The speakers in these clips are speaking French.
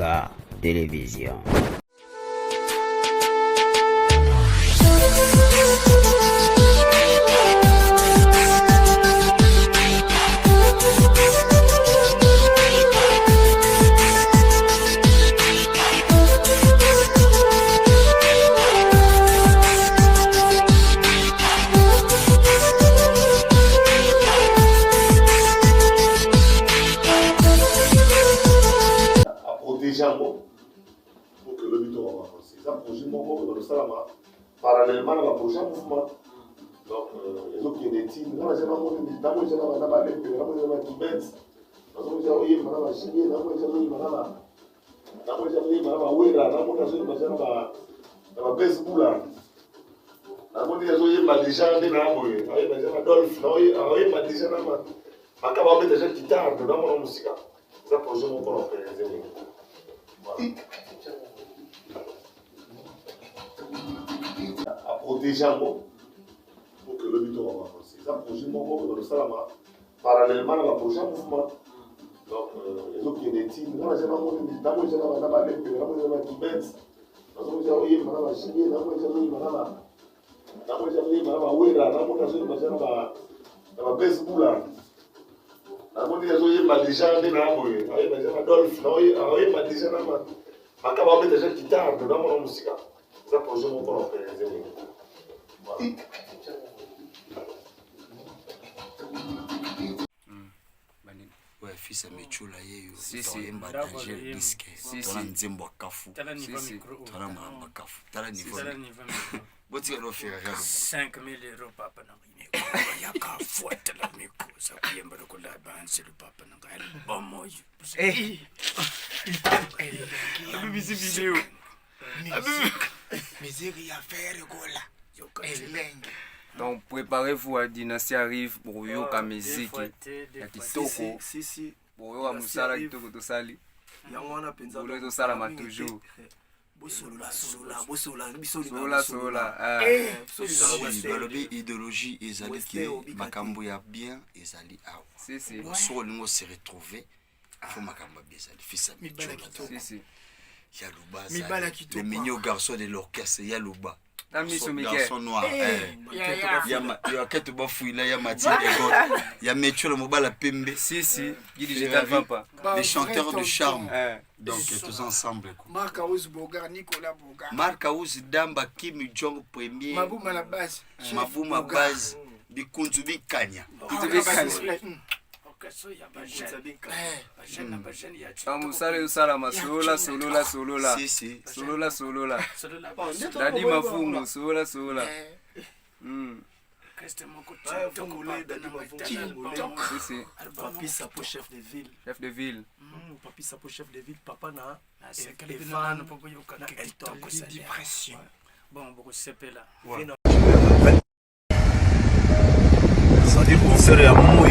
Africa Télévision. Pour que le but soit avancé. Ça, projet dans le Salama, parallèlement à la prochaine mouvement. Donc, les autres qui ont des teams, dans la génération, dans la génération, dans la à protéger pour que le but soit avancé. Ça, projet dans le Salama, parallèlement à la prochaine mouvement. Donc, les autres qui ont des teams, dans la génération, dans la génération, dans la ouais, fils à Mechula, il m'a partagé le disque. Dans un nzembo kafu. Dans un mamba kafu. Dans un niveau. Boti alors faire 5 000 euros papa na miko. Ya kafuata la miko. Sa kuyemba ko la banse le papa na ngai. Bomo yu. Eh. Bibi vidéo. Musique ya faire gola. Yo ka lengi. Donc préparez-vous à dynastie arrive pour yoka musique ya kitoko. Si. Pour yoka musala kitoko to sali. Yango wana penza. Pour to sala ma toujours. Sola. balobi idéologie ezali ke makambo ya bien ezali awa. So olingo se retrouver faut makambo bien ezali fils à Mechula. Yaluba le mignon garçon de l'orchestre Yaluba. Garçon noir. Il y a quelques bafouilles là, il y a Mathilde Egon. Il y a Mechula Mobala Pembe. Les chanteurs de charme. Donc tous ensemble. Marc Aouz Bogar, Nicolas Bogar. Marc Aouz Damba Kim Jong premier. Mabouma la base. Mabouma base. Bikunzu Bikanya. Musala solola. Dadi mafungo solola. Papi Sapo chef de ville. Papi Sapo chef de ville. Papa na. Dépression. Bon, beaucoup c'est là. Ça dit concert ya muy.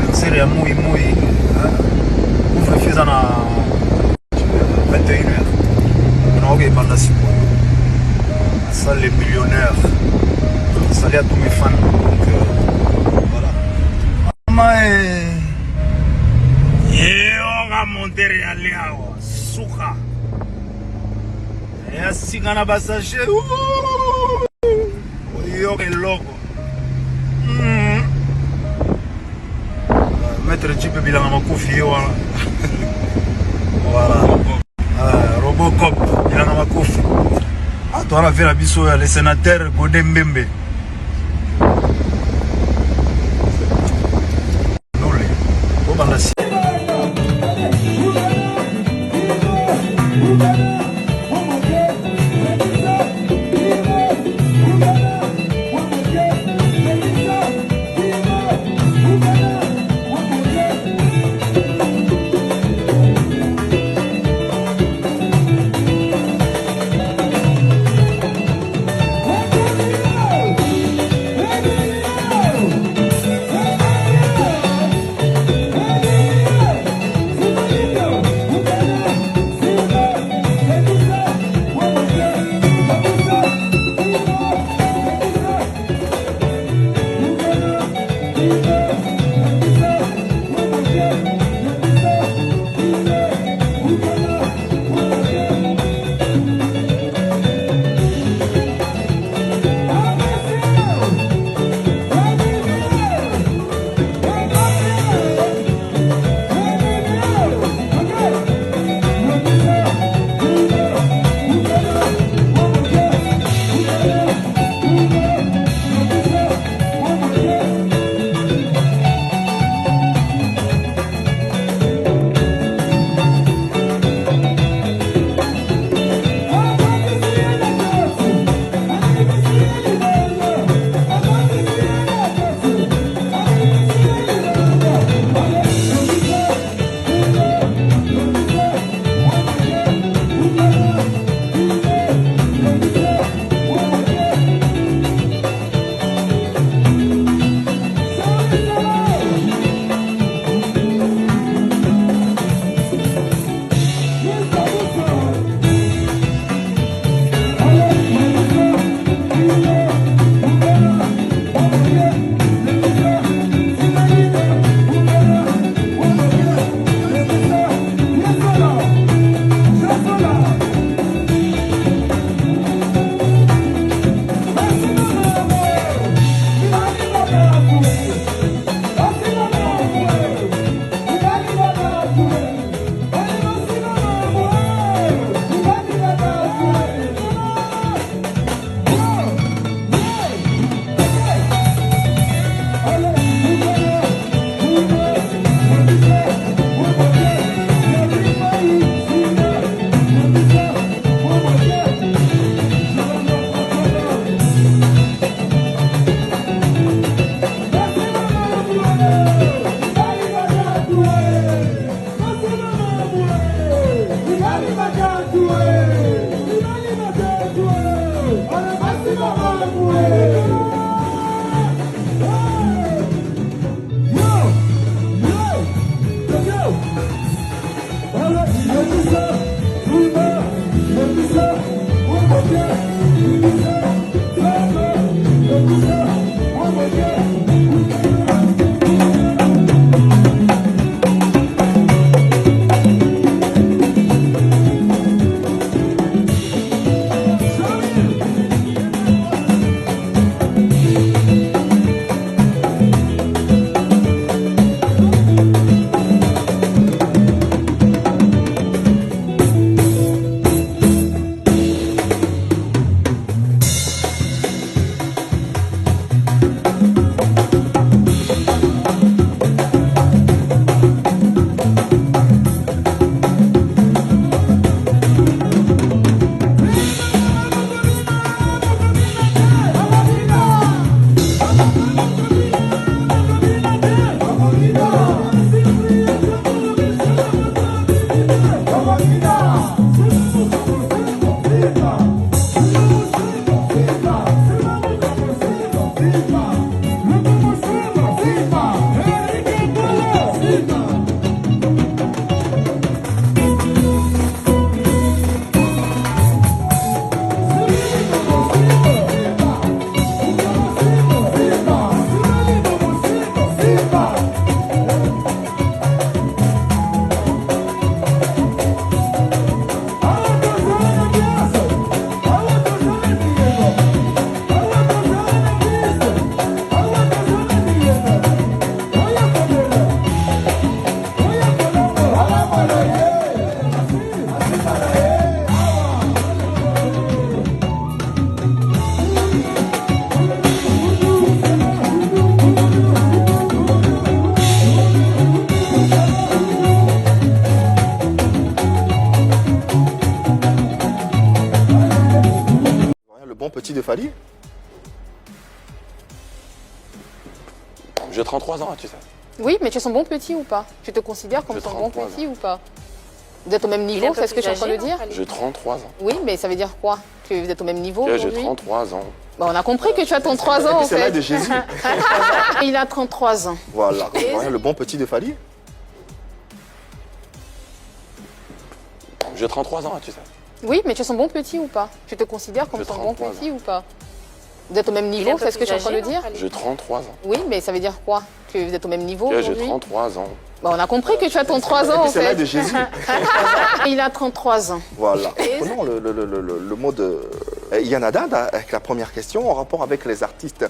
Concert ya muy. Ouvre fais na 21h. On a ok banda sipo. Ça les millionnaires. Salut à tous mes fans. Donc voilà. On va monter à Léawa. Souka. Et à Sigana Bassaché. Yo que loco. Maître Djipe Bilanga Makofi. Voilà. Robocop Bilanga Makofi. Ah, toi, on a fait la biso, le sénateur Godé Mbembe. petit de Fally? J'ai 33 ans, tu sais. Oui, mais tu es son bon petit ou pas? Tu te considères comme son bon petit ou pas? Vous êtes au même niveau, c'est ce que tu es en train de dire? J'ai 33 ans. Oui, mais ça veut dire quoi? Que vous êtes au même niveau aujourd'hui? J'ai 33 ans. Bah, on a compris que tu as 33 ans en C'est fait. l'âge de Jésus. Il a 33 ans. Voilà, le bon petit de Fally? J'ai 33 ans, tu sais. Oui, mais tu es son bon petit ou pas? Tu te considères comme son bon petit ou pas? Vous êtes au même niveau, c'est ce que tu es en train de dire? J'ai 33 ans. Oui, mais ça veut dire quoi? Que vous êtes au même niveau J'ai aujourd'hui? 33 ans. Bah, on a compris que tu as 33 ans en C'est l'âge fait. de Jésus. Il a 33 ans. Voilà. Prenons le mot de Yann Haddad avec la première question en rapport avec les artistes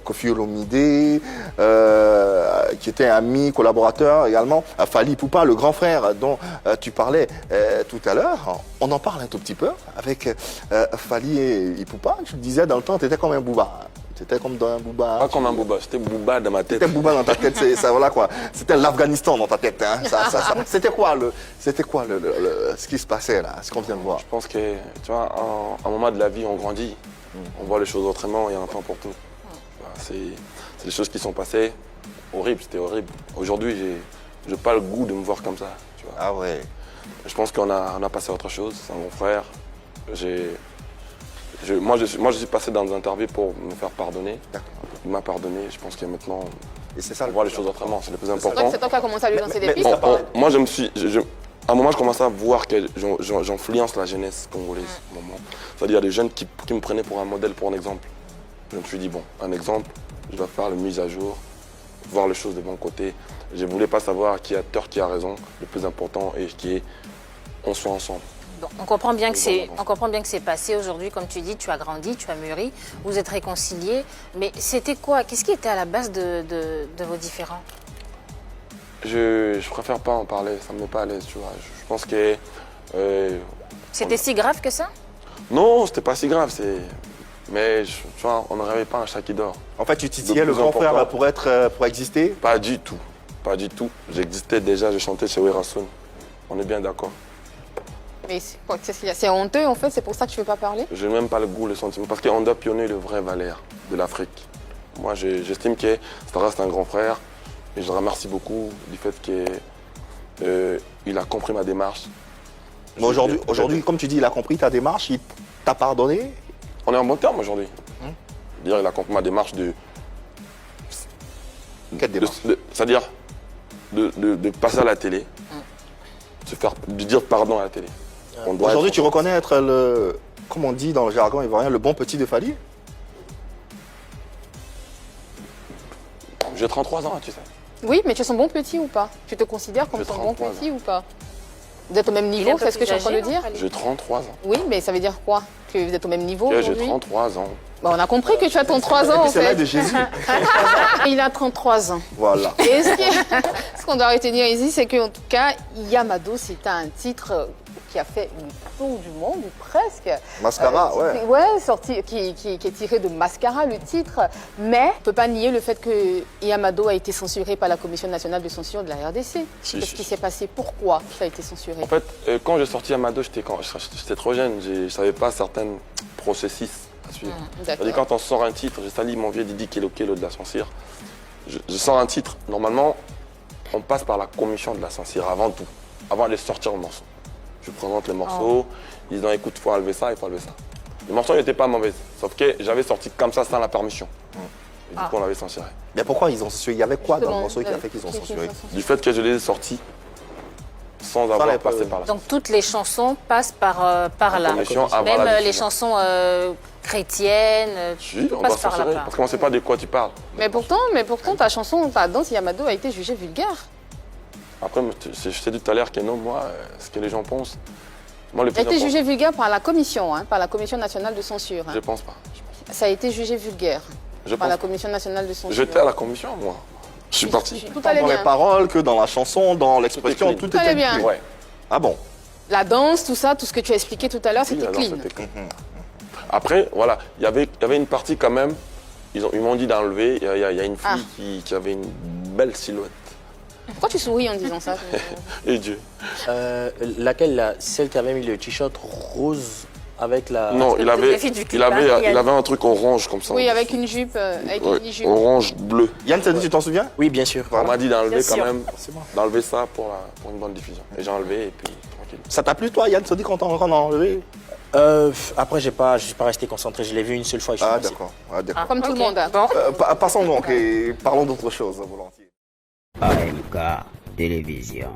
Koffi Olomide, qui était ami, collaborateur également, Fally Ipupa, le grand frère dont tu parlais tout à l'heure. On en parle un tout petit peu avec Fally et Ipupa. Je te disais dans le temps, tu étais comme un Booba. C'était comme dans un Booba. Pas comme un Booba, c'était Booba dans ma tête. C'était Booba dans ta tête, ça, voilà quoi. C'était l'Afghanistan dans ta tête. Hein. C'était quoi, ce qui se passait là, ce qu'on vient de voir? Je pense que, tu vois, à un moment de la vie, on grandit. On voit les choses autrement, il y a un temps pour tout. C'est des choses qui sont passées. Horrible, c'était horrible. Aujourd'hui, j'ai pas le goût de me voir comme ça. Tu vois. Ah ouais. Je pense qu'on a passé à autre chose, c'est un bon frère. Moi, je suis passé dans des interviews pour me faire pardonner. Il m'a pardonné, je pense que maintenant, et c'est ça, on voit les choses autrement, c'est le plus important. C'est toi qui as commencé à lui lancer des pistes. Moi, à un moment, je commençais à voir que j'influence la jeunesse congolaise. C'est-à-dire, il y a des jeunes qui me prenaient pour un modèle, pour un exemple. Je me suis dit, bon, un exemple, je dois faire le mise à jour, voir les choses de bon côté. Je ne voulais pas savoir qui a tort, qui a raison. Le plus important est qu'on soit ensemble. Bon, on comprend bien que c'est passé aujourd'hui, comme tu dis, tu as grandi, tu as mûri, vous êtes réconciliés. Mais c'était quoi? Qu'est-ce qui était à la base de vos différends? Je préfère pas en parler, ça me met pas à l'aise, tu vois. Je pense que... C'était si grave que ça? Non, c'était pas si grave, mais tu vois, on ne rêvait pas un chat qui dort. En fait, tu titillais le grand frère pour exister? Pas du tout, pas du tout. J'existais déjà, je chantais chez Werasun. On est bien d'accord. Mais c'est honteux en fait, c'est pour ça que tu ne veux pas parler? Je n'ai même pas le goût, le sentiment, parce qu'on doit pionner le vrai valeur de l'Afrique. Moi, j'estime que ça reste un grand frère et je le remercie beaucoup du fait qu'il a compris ma démarche. Mais aujourd'hui, comme tu dis, il a compris ta démarche, il t'a pardonné? On est en bon terme aujourd'hui. C'est-à-dire il a compris ma démarche de... Quelle démarche? C'est-à-dire de passer à la télé, de dire pardon à la télé. Aujourd'hui, tu reconnais être le, comme on dit dans le jargon ivoirien, le bon petit de Fally? J'ai 33 ans, tu sais. Oui, mais tu es son bon petit ou pas? Tu te considères comme son bon petit ou pas? Vous êtes au même niveau, c'est ce que tu es en train de dire? J'ai 33 ans. Oui, mais ça veut dire quoi? Que vous êtes au même niveau aujourd'hui? J'ai 33 ans. Bah, on a compris que tu as 33 ans en fait. C'est l'âge de Jésus. Il a 33 ans. Voilà. Et ce qu'on doit retenir ici, c'est qu'en tout cas, Yamado, c'est un titre qui a fait le tour du monde, ou presque. Mascara, ouais. Ouais, sorti, qui est tiré de Mascara, le titre. Mais on ne peut pas nier le fait que Yamado a été censuré par la Commission nationale de censure de la RDC. Qu'est-ce qui s'est passé? Pourquoi ça a été censuré? En fait, quand j'ai sorti Yamado, j'étais trop jeune. Je ne savais pas certains processus à suivre. Quand on sort un titre, j'ai sali mon vieux Didi Kelo de la censure. Je sors un titre. Normalement, on passe par la commission de la censure avant tout, avant de sortir le morceau. Je présente les morceaux, ils disent écoute, il faut enlever ça, il faut enlever ça. Le morceau n'était pas mauvais, sauf que j'avais sorti comme ça sans la permission. Et du coup, on l'avait censuré. Mais pourquoi ils ont censuré? Il y avait quoi dans le morceau qui a fait qu'ils ont censuré? Du fait que je les ai sortis sans avoir passé par là. Donc toutes les chansons passent par là. Même les chansons chrétiennes, on va censurer, parce qu'on ne sait pas de quoi tu parles. Mais pourtant ta chanson, ta danse Yamado a été jugée vulgaire. Après, je t'ai dit tout à l'heure que non, moi, ce que les gens pensent. Moi, ça a été jugé vulgaire par la commission, par la Commission nationale de censure. Je pense pas. Ça a été jugé vulgaire par la Commission nationale de censure. J'étais à la commission, moi. Je suis parti. Tout allait bien. Dans les paroles, que dans la chanson, dans l'expression, tout était bien. Ouais. Ah bon? La danse, tout ça, tout ce que tu as expliqué tout à l'heure, c'était clean. Après, voilà, il y avait une partie quand même, ils m'ont dit d'enlever, il y a une fille qui avait une belle silhouette. Pourquoi tu souris en disant ça? Et Dieu. Laquelle, celle qui avait mis le t-shirt rose avec la... Non, il avait un truc orange comme ça. Oui, avec une jupe. Orange, bleu. Yann, tu t'en souviens? Oui, bien sûr. On m'a dit d'enlever quand même, d'enlever ça pour une bonne diffusion. Et j'ai enlevé et puis tranquille. Ça t'a plu toi, Yann, tu te dis quand on a enlevé? Après, je suis pas resté concentré. Je l'ai vu une seule fois. Ah d'accord. Comme tout le monde. Bon. Passons donc et parlons d'autre chose volontiers. AMK Télévision.